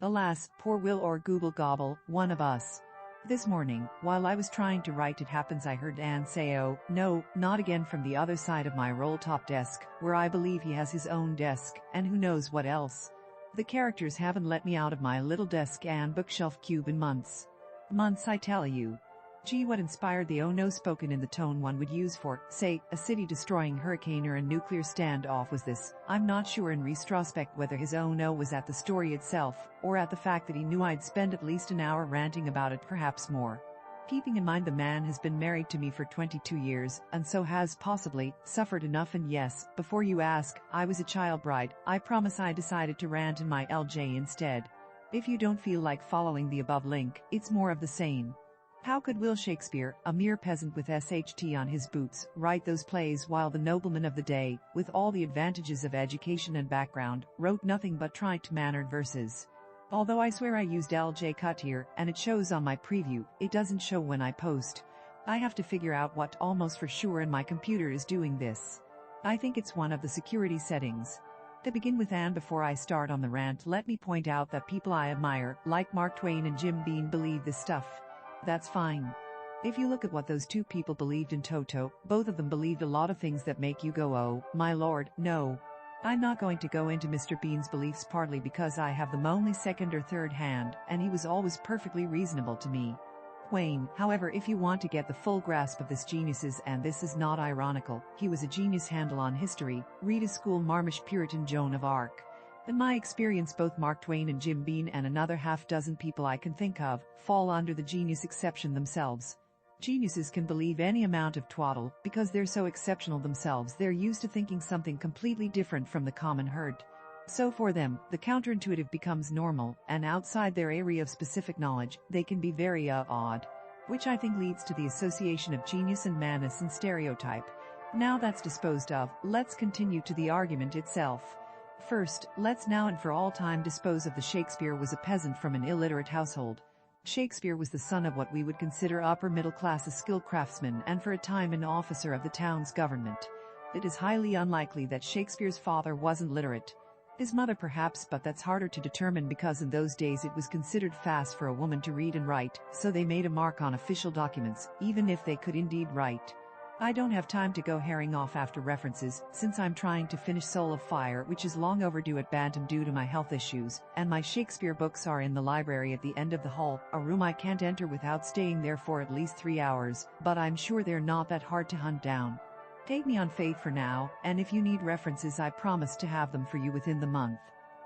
Alas, poor Will or Google Gobble, one of us. This morning, while I was trying to write It Happens, I heard Anne say, "Oh, no, not again," from the other side of my roll-top desk, where I believe he has his own desk, and who knows what else. The characters haven't let me out of my little desk and bookshelf cube in months. Months, I tell you. Gee, what inspired the "oh no" spoken in the tone one would use for, say, a city-destroying hurricane or a nuclear standoff was this. I'm not sure in retrospect whether his "oh no" was at the story itself, or at the fact that he knew I'd spend at least an hour ranting about it, perhaps more. Keeping in mind the man has been married to me for 22 years, and so has, possibly, suffered enough. And yes, before you ask, I was a child bride. I promise I decided to rant in my LJ instead. If you don't feel like following the above link, it's more of the same. How could Will Shakespeare, a mere peasant with SHT on his boots, write those plays while the nobleman of the day, with all the advantages of education and background, wrote nothing but trite-mannered verses? Although I swear I used LJ cut here, and it shows on my preview, it doesn't show when I post. I have to figure out what almost for sure, and my computer is doing this. I think it's one of the security settings. To begin with, and before I start on the rant, let me point out that people I admire, like Mark Twain and Jim Beam, believe this stuff. That's fine. If you look at what those two people believed in toto, both of them believed a lot of things that make you go, "Oh, my lord, no." I'm not going to go into Mr. Bean's beliefs, partly because I have them only second or third hand, and he was always perfectly reasonable to me. Twain, however, if you want to get the full grasp of this genius's, and this is not ironical, he was a genius handle on history, read a school marmish Puritan Joan of Arc. In my experience, both Mark Twain and Jim Beam and another half-dozen people I can think of fall under the genius exception themselves. Geniuses can believe any amount of twaddle because they're so exceptional themselves. They're used to thinking something completely different from the common herd. So for them, the counterintuitive becomes normal, and outside their area of specific knowledge, they can be very odd. Which I think leads to the association of genius and madness and stereotype. Now that's disposed of, let's continue to the argument itself. First, let's now and for all time dispose of the Shakespeare was a peasant from an illiterate household. Shakespeare was the son of what we would consider upper middle class, a skilled craftsman, and for a time an officer of the town's government. It is highly unlikely that Shakespeare's father wasn't literate. His mother perhaps, but that's harder to determine because in those days it was considered fast for a woman to read and write, so they made a mark on official documents, even if they could indeed write. I don't have time to go herring off after references, since I'm trying to finish Soul of Fire, which is long overdue at Bantam due to my health issues, and my Shakespeare books are in the library at the end of the hall, a room I can't enter without staying there for at least 3 hours, but I'm sure they're not that hard to hunt down. Take me on faith for now, and if you need references I promise to have them for you within the month.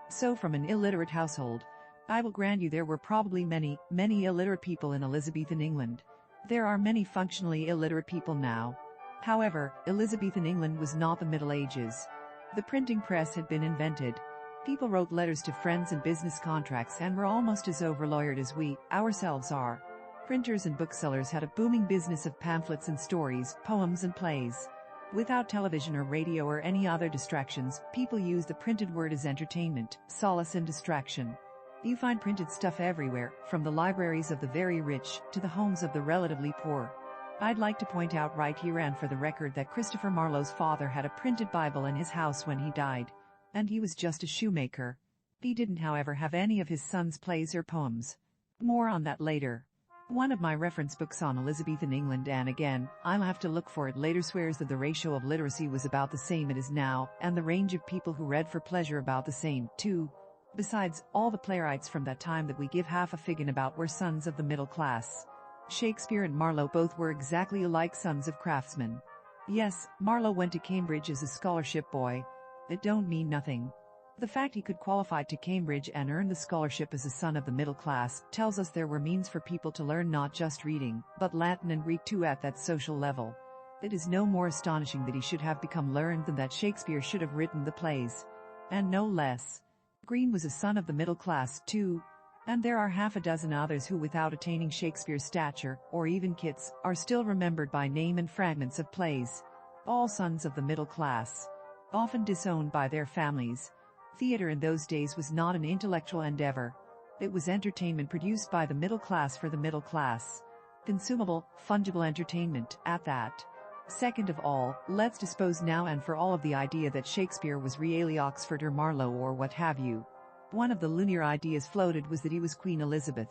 So from an illiterate household. I will grant you there were probably many illiterate people in Elizabethan England. There are many functionally illiterate people now. However, Elizabethan England was not the Middle Ages. The printing press had been invented. People wrote letters to friends and business contracts and were almost as overlawyered as we ourselves are. Printers and booksellers had a booming business of pamphlets and stories, poems and plays. Without television or radio or any other distractions, people used the printed word as entertainment, solace and distraction. You find printed stuff everywhere, from the libraries of the very rich to the homes of the relatively poor. I'd like to point out right here and for the record that Christopher Marlowe's father had a printed Bible in his house when he died. And he was just a shoemaker. He didn't, however, have any of his son's plays or poems. More on that later. One of my reference books on Elizabethan England, and again, I'll have to look for it later, swears that the ratio of literacy was about the same it is now, and the range of people who read for pleasure about the same, too. Besides, all the playwrights from that time that we give half a fig about were sons of the middle class. Shakespeare and Marlowe both were exactly alike sons of craftsmen. Yes, Marlowe went to Cambridge as a scholarship boy. It don't mean nothing. The fact he could qualify to Cambridge and earn the scholarship as a son of the middle class tells us there were means for people to learn not just reading, but Latin and Greek too at that social level. It is no more astonishing that he should have become learned than that Shakespeare should have written the plays. And no less. Greene was a son of the middle class too. And there are half a dozen others who, without attaining Shakespeare's stature, or even Keats, are still remembered by name and fragments of plays. All sons of the middle class. Often disowned by their families. Theater in those days was not an intellectual endeavor. It was entertainment produced by the middle class for the middle class. Consumable, fungible entertainment, at that. Second of all, let's dispose now and for all of the idea that Shakespeare was really Oxford or Marlowe or what have you. One of the lunar ideas floated was that he was Queen Elizabeth.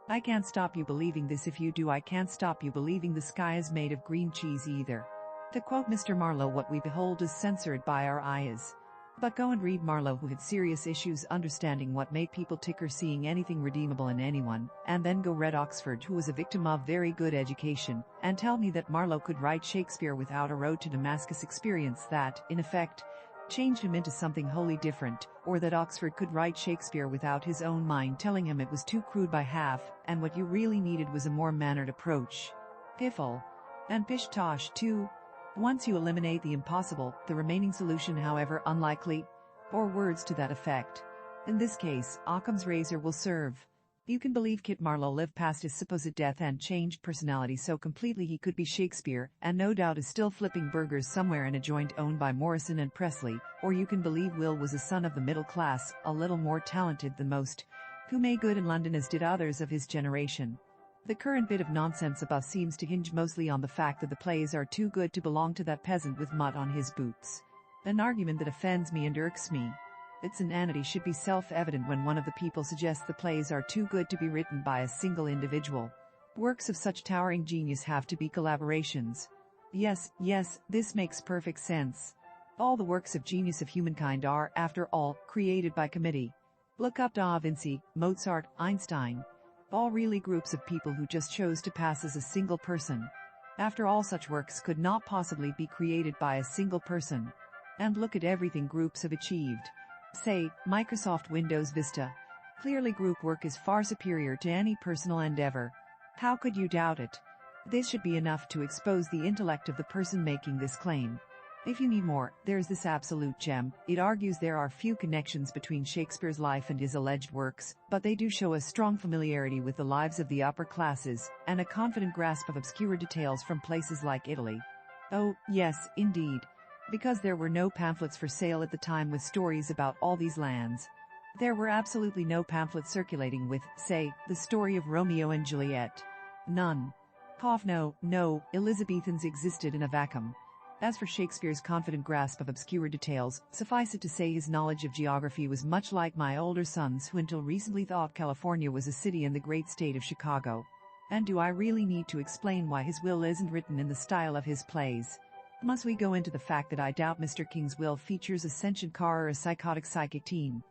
I can't stop you believing this. If you do, I can't stop you believing the sky is made of green cheese either. To quote Mr. Marlowe, what we behold is censored by our eyes. But go and read Marlowe, who had serious issues understanding what made people tick or seeing anything redeemable in anyone, and then go read Oxford, who was a victim of very good education, and tell me that Marlowe could write Shakespeare without a road to Damascus experience that, in effect, changed him into something wholly different, or that Oxford could write Shakespeare without his own mind telling him it was too crude by half, and what you really needed was a more mannered approach. Piffle. And pish tosh too. Once you eliminate the impossible, the remaining solution, however unlikely, or words to that effect. In this case, Occam's razor will serve. You can believe Kit Marlowe lived past his supposed death and changed personality so completely he could be Shakespeare, and no doubt is still flipping burgers somewhere in a joint owned by Morrison and Presley, or you can believe Will was a son of the middle class, a little more talented than most, who made good in London as did others of his generation. The current bit of nonsense above seems to hinge mostly on the fact that the plays are too good to belong to that peasant with mud on his boots. An argument that offends me and irks me. Its inanity should be self-evident when one of the people suggests the plays are too good to be written by a single individual. Works of such towering genius have to be collaborations. Yes, this makes perfect sense. All the works of genius of humankind are, after all, created by committee. Look up Da Vinci, Mozart, Einstein. All really groups of people who just chose to pass as a single person. After all, such works could not possibly be created by a single person. And look at everything groups have achieved. Say, Microsoft Windows Vista. Clearly group work is far superior to any personal endeavor. How could you doubt it? This should be enough to expose the intellect of the person making this claim. If you need more, there's this absolute gem. It argues there are few connections between Shakespeare's life and his alleged works, but they do show a strong familiarity with the lives of the upper classes, and a confident grasp of obscure details from places like Italy. Oh, yes, indeed. Because there were no pamphlets for sale at the time with stories about all these lands. There were absolutely no pamphlets circulating with, say, the story of Romeo and Juliet. None. Cough, no, Elizabethans existed in a vacuum. As for Shakespeare's confident grasp of obscure details, suffice it to say his knowledge of geography was much like my older son's, who until recently thought California was a city in the great state of Chicago. And do I really need to explain why his will isn't written in the style of his plays? Must we go into the fact that I doubt Mr. King's will features a sentient car or a psychotic psychic teen?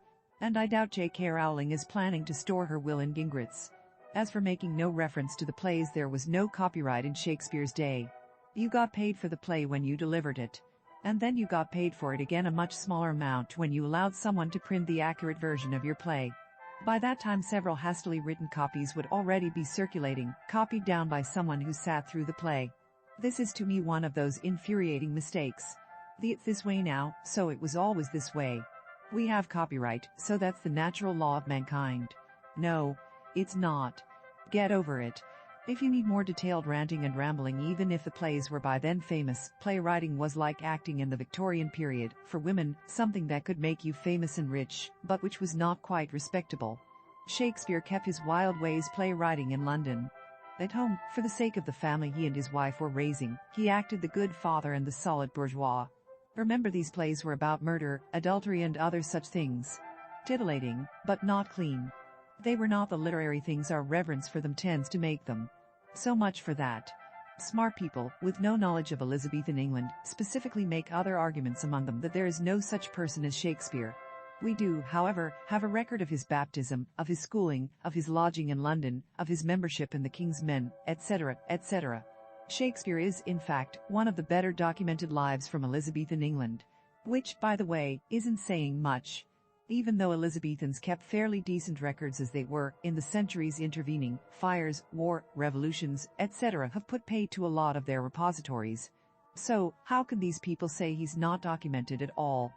And I doubt J.K. Rowling is planning to store her will in Gingras. As for making no reference to the plays, there was no copyright in Shakespeare's day. You got paid for the play when you delivered it. And then you got paid for it again, a much smaller amount, when you allowed someone to print the accurate version of your play. By that time several hastily written copies would already be circulating, copied down by someone who sat through the play. This is to me one of those infuriating mistakes. It's this way now, so it was always this way. We have copyright, so that's the natural law of mankind. No, it's not. Get over it. If you need more detailed ranting and rambling, even if the plays were by then famous, playwriting was like acting in the Victorian period, for women, something that could make you famous and rich, but which was not quite respectable. Shakespeare kept his wild ways playwriting in London. At home, for the sake of the family he and his wife were raising, he acted the good father and the solid bourgeois. Remember, these plays were about murder, adultery and other such things. Titillating, but not clean. They were not the literary things our reverence for them tends to make them. So much for that. Smart people, with no knowledge of Elizabethan England, specifically make other arguments, among them that there is no such person as Shakespeare. We do, however, have a record of his baptism, of his schooling, of his lodging in London, of his membership in the King's Men, etc., etc. Shakespeare is, in fact, one of the better documented lives from Elizabethan England. Which, by the way, isn't saying much. Even though Elizabethans kept fairly decent records as they were, in the centuries intervening, fires, war, revolutions, etc. have put paid to a lot of their repositories. So, how can these people say he's not documented at all?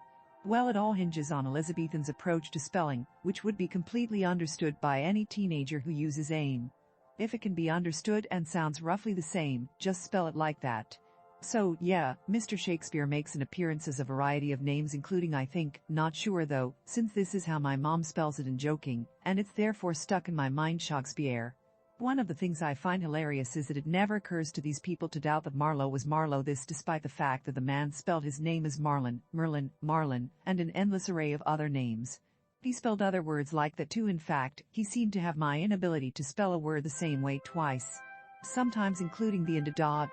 Well, it all hinges on Elizabethan's approach to spelling, which would be completely understood by any teenager who uses AIM. If it can be understood and sounds roughly the same, just spell it like that. So, yeah, Mr. Shakespeare makes an appearance as a variety of names, including, I think, not sure though, since this is how my mom spells it in joking, and it's therefore stuck in my mind, Shakespeare. One of the things I find hilarious is that it never occurs to these people to doubt that Marlowe was Marlowe, this despite the fact that the man spelled his name as Marlin, Merlin, Marlin, and an endless array of other names. He spelled other words like that too. In fact, he seemed to have my inability to spell a word the same way twice, sometimes including the and dot.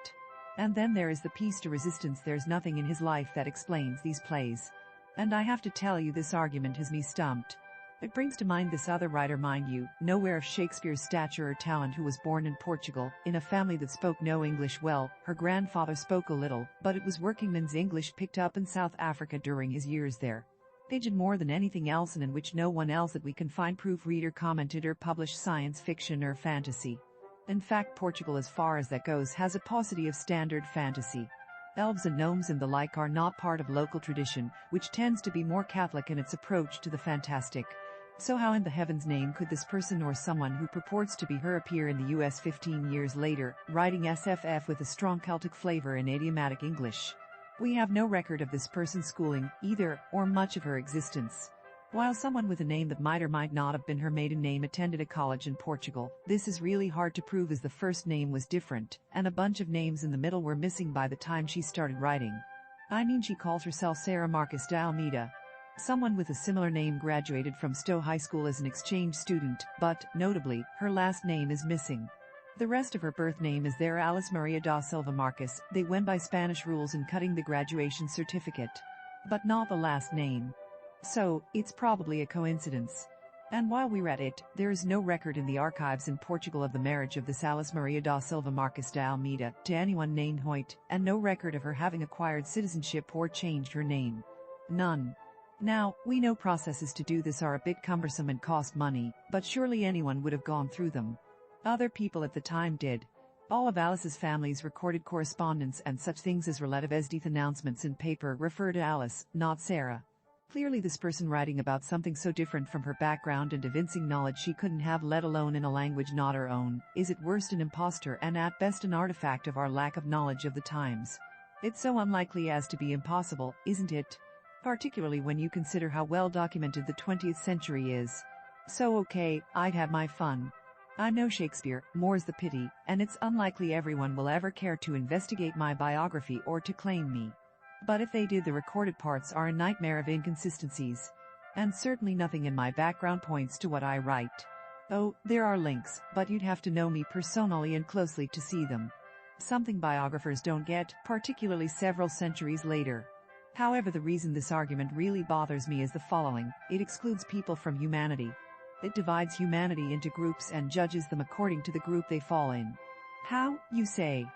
And then there is the piece de resistance. There's nothing in his life that explains these plays. And I have to tell you, this argument has me stumped. It brings to mind this other writer, mind you, nowhere of Shakespeare's stature or talent, who was born in Portugal, in a family that spoke no English well. Her grandfather spoke a little, but it was workingman's English picked up in South Africa during his years there. Aged more than anything else, and in which no one else that we can find proofread or commented or published science fiction or fantasy. In fact, Portugal, as far as that goes, has a paucity of standard fantasy. Elves and gnomes and the like are not part of local tradition, which tends to be more Catholic in its approach to the fantastic. So how in the heaven's name could this person, or someone who purports to be her, appear in the US 15 years later, writing SFF with a strong Celtic flavor in idiomatic English? We have no record of this person's schooling, either, or much of her existence. While someone with a name that might or might not have been her maiden name attended a college in Portugal, this is really hard to prove, as the first name was different, and a bunch of names in the middle were missing by the time she started writing. I mean, she calls herself Sarah Marques de Almeida. Someone with a similar name graduated from Stowe High School as an exchange student, but, notably, her last name is missing. The rest of her birth name is there, Alice Maria da Silva Marques. They went by Spanish rules in cutting the graduation certificate, but not the last name. So, it's probably a coincidence. And while we're at it, there is no record in the archives in Portugal of the marriage of this Alice Maria da Silva Marques de Almeida to anyone named Hoyt, and no record of her having acquired citizenship or changed her name. None. Now, we know processes to do this are a bit cumbersome and cost money, but surely anyone would have gone through them. Other people at the time did. All of Alice's family's recorded correspondence and such things as relative as death announcements in paper refer to Alice, not Sarah. Clearly this person writing about something so different from her background and evincing knowledge she couldn't have, let alone in a language not her own, is at worst an impostor and at best an artifact of our lack of knowledge of the times. It's so unlikely as to be impossible, isn't it? Particularly when you consider how well documented the 20th century is. So okay, I'd have my fun. I'm no Shakespeare, more's the pity, and it's unlikely everyone will ever care to investigate my biography or to claim me. But if they did, the recorded parts are a nightmare of inconsistencies. And certainly nothing in my background points to what I write. Oh, there are links, but you'd have to know me personally and closely to see them. Something biographers don't get, particularly several centuries later. However, the reason this argument really bothers me is the following: it excludes people from humanity. It divides humanity into groups and judges them according to the group they fall in. How, you say?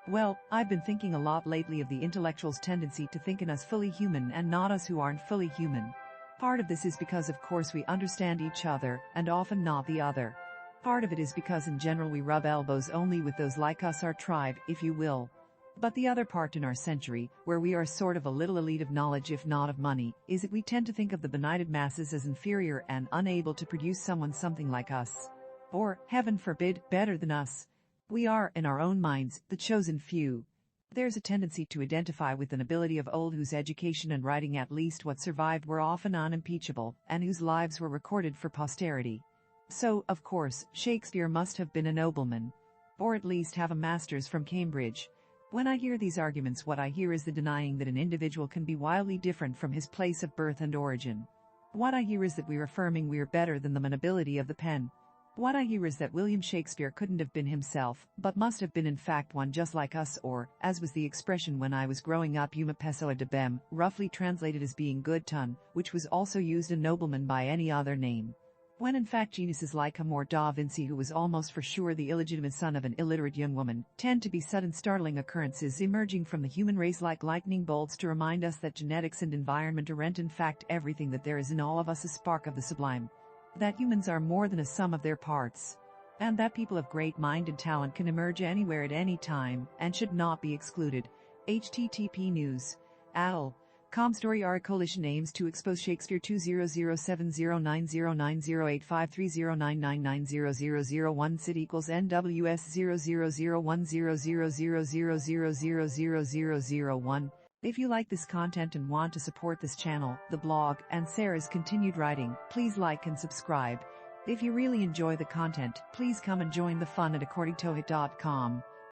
Well, I've been thinking a lot lately of the intellectual's tendency to think in us fully human and not us who aren't fully human. Part of this is because, of course, we understand each other, and often not the other. Part of it is because in general we rub elbows only with those like us, our tribe, if you will. But the other part in our century, where we are sort of a little elite of knowledge if not of money, is that we tend to think of the benighted masses as inferior and unable to produce someone something like us. Or, heaven forbid, better than us. We are, in our own minds, the chosen few. There's a tendency to identify with an ability of old whose education and writing, at least what survived, were often unimpeachable, and whose lives were recorded for posterity. So, of course, Shakespeare must have been a nobleman. Or at least have a master's from Cambridge. When I hear these arguments, what I hear is the denying that an individual can be wildly different from his place of birth and origin. What I hear is that we're affirming we're better than the manability of the pen. What I hear is that William Shakespeare couldn't have been himself, but must have been in fact one just like us, or, as was the expression when I was growing up, uma pessoa de bem, roughly translated as being good ton, which was also used a nobleman by any other name. When in fact geniuses like Him or Da Vinci, who was almost for sure the illegitimate son of an illiterate young woman, tend to be sudden startling occurrences emerging from the human race like lightning bolts to remind us that genetics and environment aren't in fact everything, that there is in all of us a spark of the sublime. That humans are more than a sum of their parts. And that people of great mind and talent can emerge anywhere at any time, and should not be excluded. HTTP News. AL. Comstory our coalition aims to expose Shakespeare 20709090853099990001 Sit equals NWS 00010000000001. If you like this content and want to support this channel, the blog, and Sarah's continued writing, please like and subscribe. If you really enjoy the content, please come and join the fun at accordingtohit.com.